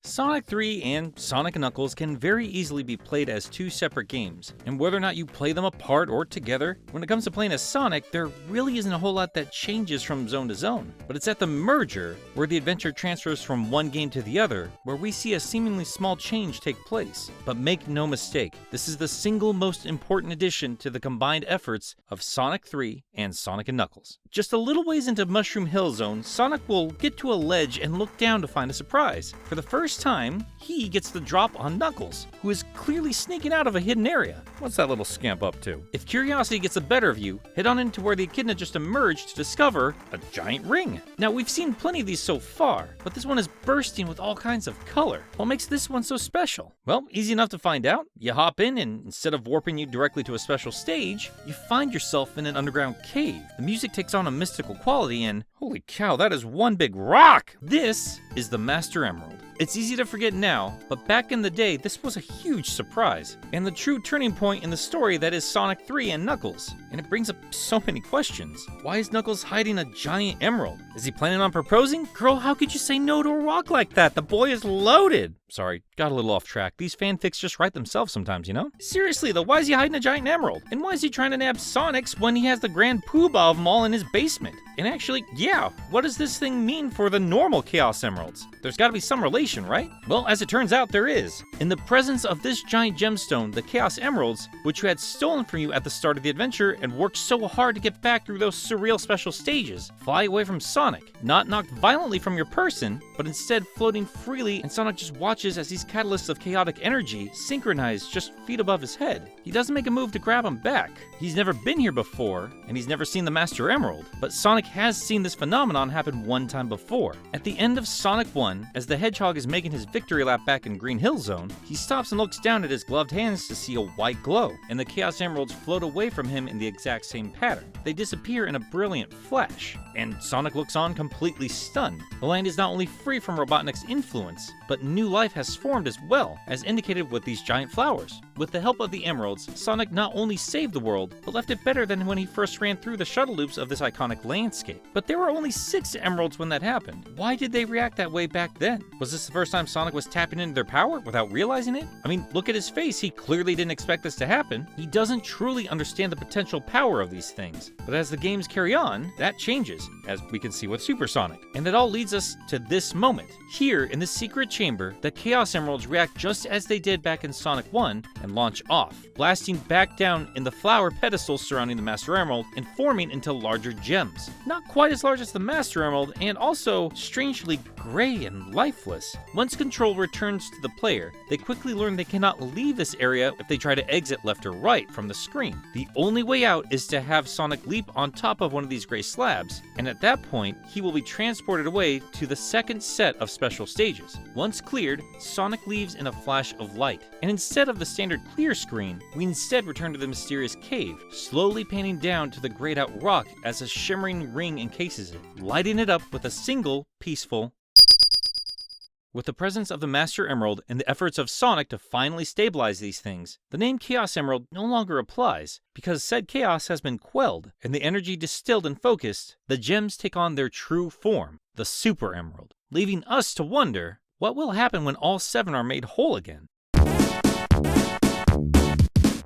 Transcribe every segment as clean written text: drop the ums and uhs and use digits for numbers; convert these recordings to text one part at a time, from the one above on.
Sonic 3 and Sonic & Knuckles can very easily be played as two separate games, and whether or not you play them apart or together, when it comes to playing as Sonic, there really isn't a whole lot that changes from zone to zone. But it's at the merger, where the adventure transfers from one game to the other, where we see a seemingly small change take place. But make no mistake, this is the single most important addition to the combined efforts of Sonic 3 and Sonic & Knuckles. Just a little ways into Mushroom Hill Zone, Sonic will get to a ledge and look down to find a surprise. For the first time, he gets the drop on Knuckles, who is clearly sneaking out of a hidden area. What's that little scamp up to? If curiosity gets the better of you, head on into where the echidna just emerged to discover a giant ring. Now, we've seen plenty of these so far, but this one is bursting with all kinds of color. What makes this one so special? Well, easy enough to find out. You hop in, and instead of warping you directly to a special stage, you find yourself in an underground cave. The music takes on a mystical quality, and holy cow, that is one big rock! This is the Master Emerald. It's easy to forget now, but back in the day, this was a huge surprise, and the true turning point in the story that is Sonic 3 and Knuckles. And it brings up so many questions. Why is Knuckles hiding a giant emerald? Is he planning on proposing? Girl, how could you say no to a rock like that? The boy is loaded! Sorry, got a little off track. These fanfics just write themselves sometimes, you know? Seriously though, why is he hiding a giant emerald? And why is he trying to nab Sonic's when he has the grand poobah of them all in his basement? And actually, yeah, what does this thing mean for the normal Chaos Emeralds? There's gotta be some relation, right? Well, as it turns out, there is. In the presence of this giant gemstone, the Chaos Emeralds, which you had stolen from you at the start of the adventure and worked so hard to get back through those surreal special stages, fly away from Sonic, not knocked violently from your person, but instead floating freely, and Sonic just watches as these catalysts of chaotic energy synchronize just feet above his head. He doesn't make a move to grab him back. He's never been here before, and he's never seen the Master Emerald, but Sonic has seen this phenomenon happen one time before. At the end of Sonic 1, as the Hedgehog is making his victory lap back in Green Hill Zone, he stops and looks down at his gloved hands to see a white glow, and the Chaos Emeralds float away from him in the exact same pattern. They disappear in a brilliant flash, and Sonic looks on completely stunned. The land is not only free from Robotnik's influence, but new life has formed as well, as indicated with these giant flowers. With the help of the emeralds, Sonic not only saved the world, but left it better than when he first ran through the shuttle loops of this iconic landscape. But there were only 6 emeralds when that happened. Why did they react that way back then? Was this the first time Sonic was tapping into their power without realizing it? I mean, look at his face, he clearly didn't expect this to happen. He doesn't truly understand the potential power of these things. But as the games carry on, that changes, as we can see with Super Sonic. And it all leads us to this moment. Here, in the secret chamber, the Chaos Emeralds react just as they did back in Sonic 1 and launch off, blasting back down in the flower pedestals surrounding the Master Emerald and forming into larger gems. Not quite as large as the Master Emerald, and also strangely gray and lifeless. Once control returns to the player, they quickly learn they cannot leave this area if they try to exit left or right from the screen. The only way out is to have Sonic leap on top of one of these gray slabs, and at that point, he will be transported away to the second set of special stages. Once cleared, Sonic leaves in a flash of light, and instead of the standard clear screen, we instead return to the mysterious cave, slowly panning down to the grayed out rock as a shimmering ring encases it, lighting it up with a single, peaceful. With the presence of the Master Emerald and the efforts of Sonic to finally stabilize these things, the name Chaos Emerald no longer applies, because said chaos has been quelled, and the energy distilled and focused, the gems take on their true form, the Super Emerald, leaving us to wonder, what will happen when all 7 are made whole again?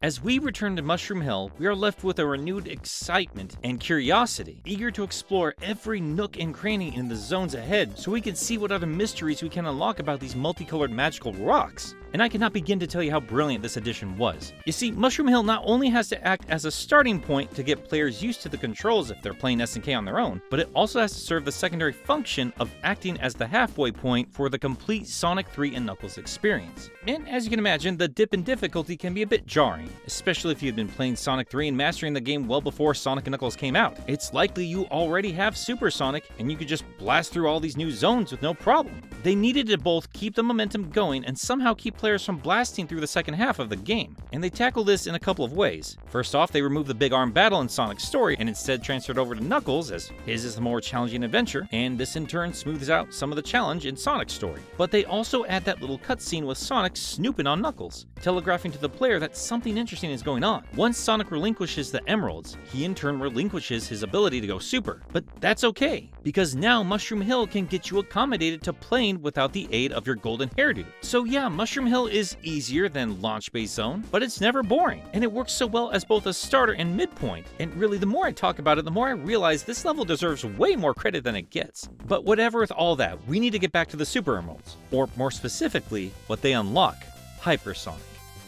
As we return to Mushroom Hill, we are left with a renewed excitement and curiosity, eager to explore every nook and cranny in the zones ahead so we can see what other mysteries we can unlock about these multicolored magical rocks. And I cannot begin to tell you how brilliant this addition was. You see, Mushroom Hill not only has to act as a starting point to get players used to the controls if they're playing SNK on their own, but it also has to serve the secondary function of acting as the halfway point for the complete Sonic 3 and Knuckles experience. And as you can imagine, the dip in difficulty can be a bit jarring, especially if you've been playing Sonic 3 and mastering the game well before Sonic and Knuckles came out. It's likely you already have Super Sonic, and you could just blast through all these new zones with no problem. They needed to both keep the momentum going and somehow keep players from blasting through the second half of the game, and they tackle this in a couple of ways. First off, they remove the big arm battle in Sonic's story and instead transfer it over to Knuckles, as his is the more challenging adventure, and this in turn smooths out some of the challenge in Sonic's story. But they also add that little cutscene with Sonic snooping on Knuckles, telegraphing to the player that something interesting is going on. Once Sonic relinquishes the emeralds, he in turn relinquishes his ability to go super. But that's okay, because now Mushroom Hill can get you accommodated to playing without the aid of your golden hairdo. So yeah, Mushroom Hill is easier than Launch Base Zone, but it's never boring, and it works so well as both a starter and midpoint. And really, the more I talk about it, the more I realize this level deserves way more credit than it gets. But whatever with all that, we need to get back to the Super Emeralds, or more specifically, what they unlock, Hypersonic.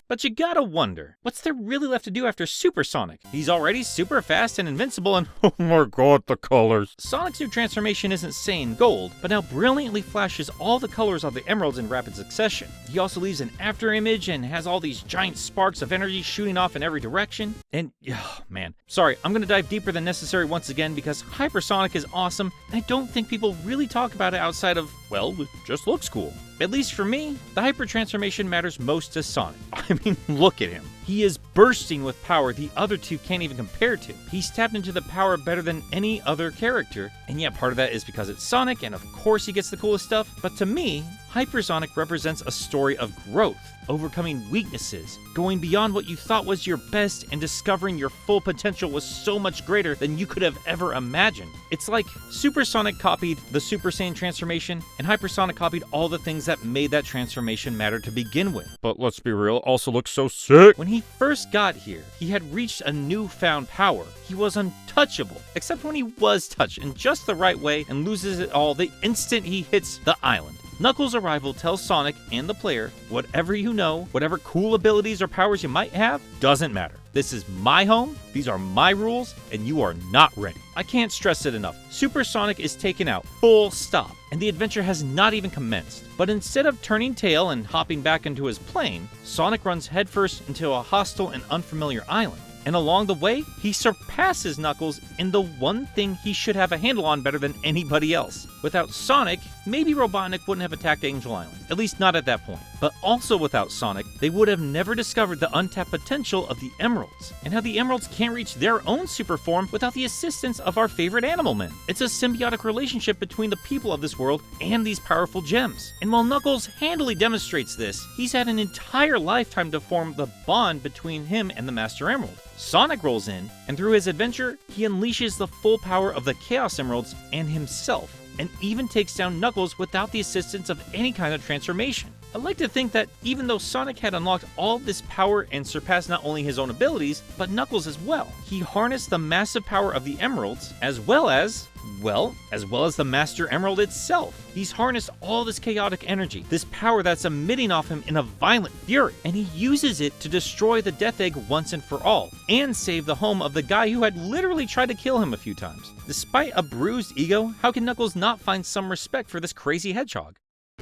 But you gotta wonder, what's there really left to do after Super Sonic? He's already super fast and invincible and oh my god, the colors. Sonic's new transformation isn't Saiyan Gold, but now brilliantly flashes all the colors of the emeralds in rapid succession. He also leaves an after image and has all these giant sparks of energy shooting off in every direction. And, oh man, sorry, I'm gonna dive deeper than necessary once again because Hypersonic is awesome, and I don't think people really talk about it outside of, well, it just looks cool. At least for me, the hyper transformation matters most to Sonic. I mean, look at him. He is bursting with power the other two can't even compare to. He's tapped into the power better than any other character, and yeah, part of that is because it's Sonic, and of course he gets the coolest stuff, but to me, Hypersonic represents a story of growth, overcoming weaknesses, going beyond what you thought was your best, and discovering your full potential was so much greater than you could have ever imagined. It's like Super Sonic copied the Super Saiyan transformation, and Hypersonic copied all the things that made that transformation matter to begin with. But let's be real, it also looks so sick. When he first got here, he had reached a newfound power. He was untouchable, except when he was touched in just the right way and loses it all the instant he hits the island. Knuckles' arrival tells Sonic and the player, whatever you know, whatever cool abilities or powers you might have, doesn't matter. This is my home, these are my rules, and you are not ready. I can't stress it enough. Super Sonic is taken out, full stop, and the adventure has not even commenced. But instead of turning tail and hopping back into his plane, Sonic runs headfirst into a hostile and unfamiliar island. And along the way, he surpasses Knuckles in the one thing he should have a handle on better than anybody else. Without Sonic, maybe Robotnik wouldn't have attacked Angel Island, at least not at that point. But also without Sonic, they would have never discovered the untapped potential of the Emeralds, and how the Emeralds can't reach their own super form without the assistance of our favorite animal men. It's a symbiotic relationship between the people of this world and these powerful gems. And while Knuckles handily demonstrates this, he's had an entire lifetime to form the bond between him and the Master Emerald. Sonic rolls in, and through his adventure, he unleashes the full power of the Chaos Emeralds and himself, and even takes down Knuckles without the assistance of any kind of transformation. I like to think that even though Sonic had unlocked all this power and surpassed not only his own abilities, but Knuckles as well, he harnessed the massive power of the Emeralds, as well as the Master Emerald itself. He's harnessed all this chaotic energy, this power that's emitting off him in a violent fury, and he uses it to destroy the Death Egg once and for all, and save the home of the guy who had literally tried to kill him a few times. Despite a bruised ego, how can Knuckles not find some respect for this crazy hedgehog?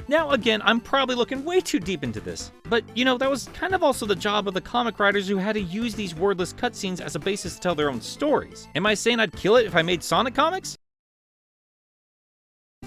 Now again, I'm probably looking way too deep into this, but you know, that was kind of also the job of the comic writers who had to use these wordless cutscenes as a basis to tell their own stories. Am I saying I'd kill it if I made Sonic comics?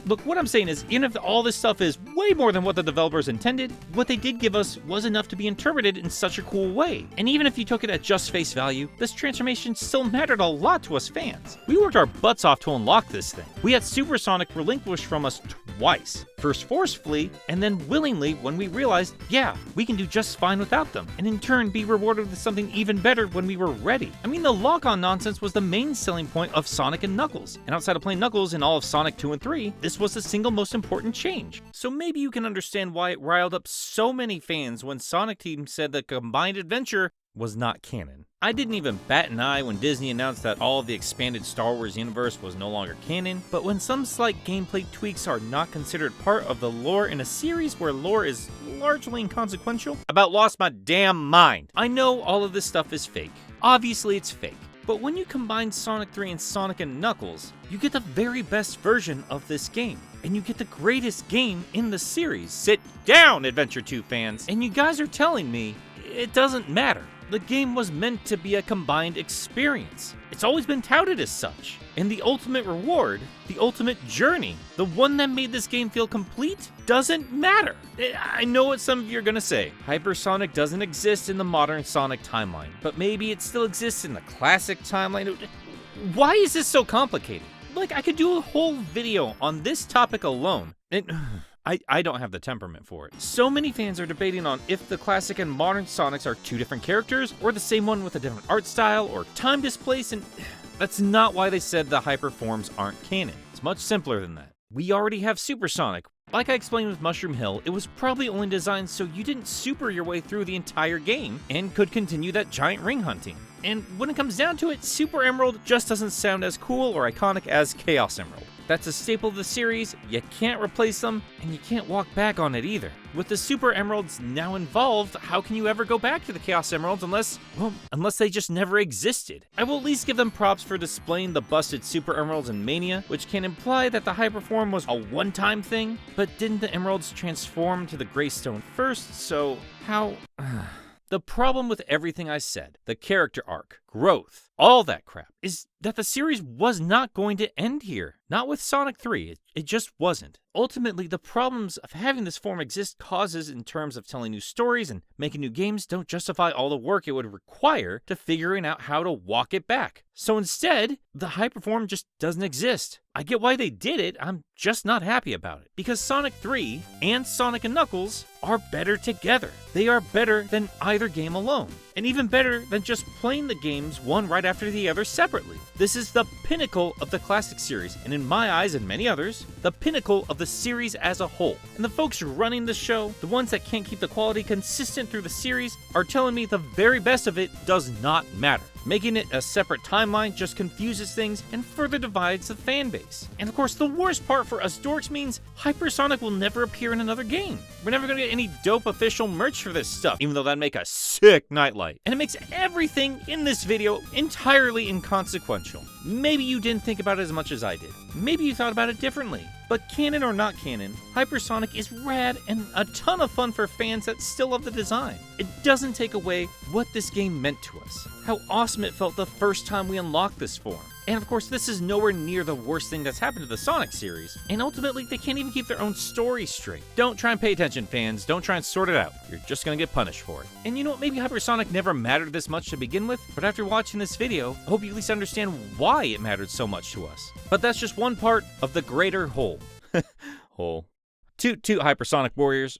Look, what I'm saying is, even if all this stuff is way more than what the developers intended, what they did give us was enough to be interpreted in such a cool way. And even if you took it at just face value, this transformation still mattered a lot to us fans. We worked our butts off to unlock this thing. We had Super Sonic relinquished from us twice. First forcefully, and then willingly when we realized, yeah, we can do just fine without them, and in turn be rewarded with something even better when we were ready. I mean, the lock-on nonsense was the main selling point of Sonic and Knuckles, and outside of playing Knuckles in all of Sonic 2 and 3, this was the single most important change. So maybe you can understand why it riled up so many fans when Sonic Team said the combined adventure was not canon. I didn't even bat an eye when Disney announced that all of the expanded Star Wars universe was no longer canon, but when some slight gameplay tweaks are not considered part of the lore in a series where lore is largely inconsequential, about lost my damn mind. I know all of this stuff is fake. Obviously it's fake. But when you combine Sonic 3 and Sonic and Knuckles, you get the very best version of this game. And you get the greatest game in the series. Sit down, Adventure 2 fans! And you guys are telling me it doesn't matter. The game was meant to be a combined experience. It's always been touted as such. And the ultimate reward, the ultimate journey, the one that made this game feel complete, doesn't matter. I know what some of you are gonna say. Hypersonic doesn't exist in the modern Sonic timeline, but maybe it still exists in the classic timeline. Why is this so complicated? Like, I could do a whole video on this topic alone. I don't have the temperament for it. So many fans are debating on if the classic and modern Sonics are two different characters, or the same one with a different art style, or time displaced, and that's not why they said the hyper forms aren't canon. It's much simpler than that. We already have Super Sonic. Like I explained with Mushroom Hill, it was probably only designed so you didn't super your way through the entire game and could continue that giant ring hunting. And when it comes down to it, Super Emerald just doesn't sound as cool or iconic as Chaos Emerald. That's a staple of the series, you can't replace them, and you can't walk back on it either. With the Super Emeralds now involved, how can you ever go back to the Chaos Emeralds unless they just never existed? I will at least give them props for displaying the busted Super Emeralds in Mania, which can imply that the Hyperform was a one-time thing, but didn't the Emeralds transform to the Greystone first, so how... The problem with everything I said, the character arc, growth, all that crap, is that the series was not going to end here. Not with Sonic 3, it just wasn't. Ultimately, the problems of having this form exist causes in terms of telling new stories and making new games don't justify all the work it would require to figuring out how to walk it back. So instead, the Hyperform just doesn't exist. I get why they did it, I'm just not happy about it. Because Sonic 3 and Sonic & Knuckles are better together. They are better than either game alone. And even better than just playing the games one right after the other separately. This is the pinnacle of the classic series, and in my eyes and many others, the pinnacle of the series as a whole. And the folks running the show, the ones that can't keep the quality consistent through the series, are telling me the very best of it does not matter. Making it a separate timeline just confuses things and further divides the fan base. And of course, the worst part for us dorks means Hypersonic will never appear in another game. We're never gonna get any dope official merch for this stuff, even though that'd make a sick nightlight. And it makes everything in this video entirely inconsequential. Maybe you didn't think about it as much as I did. Maybe you thought about it differently. But canon or not canon, Hypersonic is rad and a ton of fun for fans that still love the design. It doesn't take away what this game meant to us, how awesome it felt the first time we unlocked this form. And of course, this is nowhere near the worst thing that's happened to the Sonic series, and ultimately, they can't even keep their own story straight. Don't try and pay attention, fans. Don't try and sort it out. You're just gonna get punished for it. And you know what? Maybe Hypersonic never mattered this much to begin with, but after watching this video, I hope you at least understand why it mattered so much to us. But that's just one part of the greater whole. Whole. Toot toot, Hypersonic Warriors.